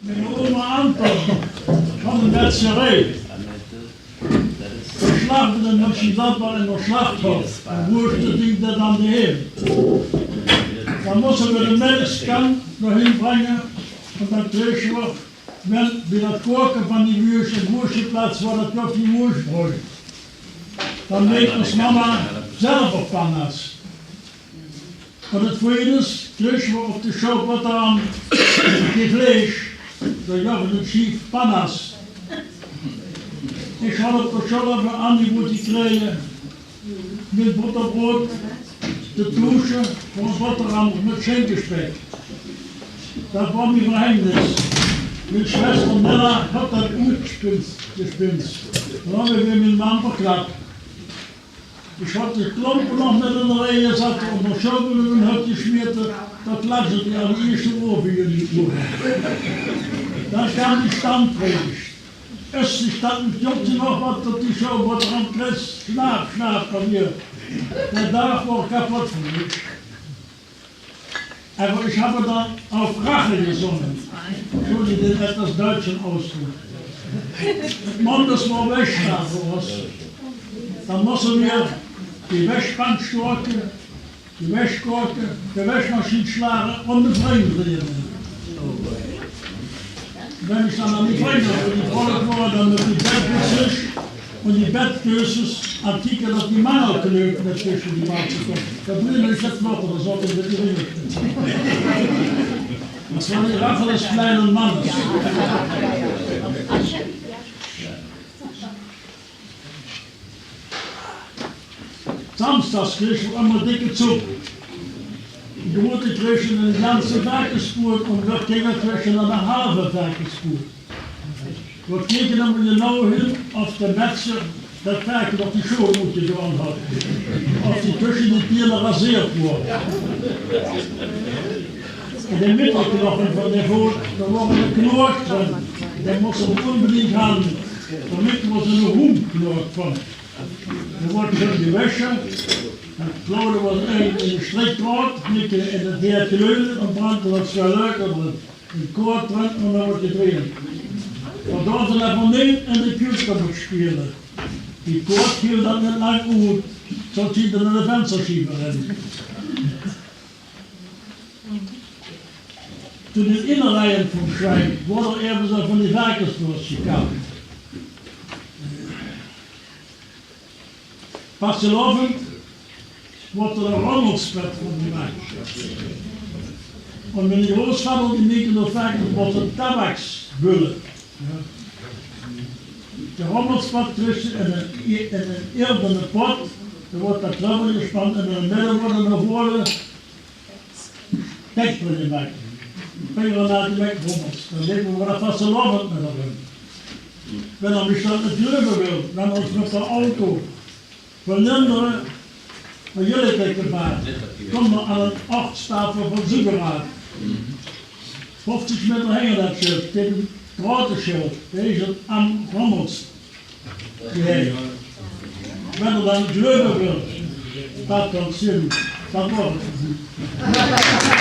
Mijn oma Anton van de Metzgerij. Geslacht en als je dat maar in de slacht had, dan woordde ik dat aan de Heer. Dan moesten we de melkskant doorheen brengen, want dan kreeg je bij dat koken van die wuurs, een woersjeplaats waar dat op die woers brood. Dan deed ons mama zelf op panna's. Maar het tweede kreeg je op de shop wat aan die vlees, dat gaf het schief panna's. Ik had op de shop van aangeboden gekregen met butterbrood, de douche voor een boterham met schenkenspek. Dat was mijn geheimnis. Mijn Schwester Nella hat dat uitgespinst. Dan hebben we mijn man verklapt. Ich hatte die Klumpen noch mit in der Reihe satt und noch Schaukel und hat geschmiert, das lasst die an die erste Uhr für die Uhr. Dann kam die Stammpredigt. Östlich stand mit Jungs noch was, dass die Schau was dran presst, schnapp von mir. Der Tag war kaputt für mich. Aber ich habe dann auf Rache gesungen. Entschuldigung, den etwas deutschen Ausdruck. Mann, das war Wäschstrafe was. Dann müssen wir die Wäschbandstorke, die Wäschkorke, die Wäschmaschine schlagen und den Freien drehen. Wenn ich dann an die Freien gefolgt wurde, dann mit die Bettwissers und die Bettköses Artikel auf die Mannerknöpfe dazwischen die Wahl zu kommen. Da blühen ich jetzt noch, oder sollte ich mit die Ringe stehen. Das war die Rache des kleinen Mannes. Samstags krieg ich immer dicke Zug. Die Mutter krieg ich in den ganzen Werkespurt und wird Kinder krieg ich in einer halben Werkespurt. Wir kriegen dann genau hin auf der Metze, das Werk auf die Schuhe muss ich dran haben. Auf die Küche die Tiere rasiert wurden. In den Mittelknochen von der Fuß, da waren wir Knork drin. Den muss man unbedingt haben, damit man so eine Humknork von. Dan wordt er die wäsche, en Claude was in de strikdraad, niet in het heertje en brandde wat zo leuk, of een koord drin, en dan wordt je drehen. Maar daar ze dat van in en de kuurster moet spelen. Die koord viel dan niet lang uit, zodat ze er in de vensterschieber hebben. Toen het innerrijden van Schwein, worden er even zo van die werkersdoors gekauwd. Vastelovend wordt er een rommelspet van gemaakt. En mijn grootvader die maakte nog vaak wordt een tabaksbulle. Ja. De rommelspet tussen in een eerdene pot, er wordt dat trappel gespannen en in het midden worden naar voren teksten gemaakt. Vingeren naar de wegrommels. Dan denken we dat vastelovend met erin. Wenn er mich dann nicht lösen will, wenn er uns mit der Auto verlinderen, maar jullie kijken maar, kom maar aan een 8-stapel van Zuckerraad. 50 meter hangen dat schild, dit is een grote schild, deze aan Rommels. Wenn dan het leuven wil, dat kan zien, dat wordt het.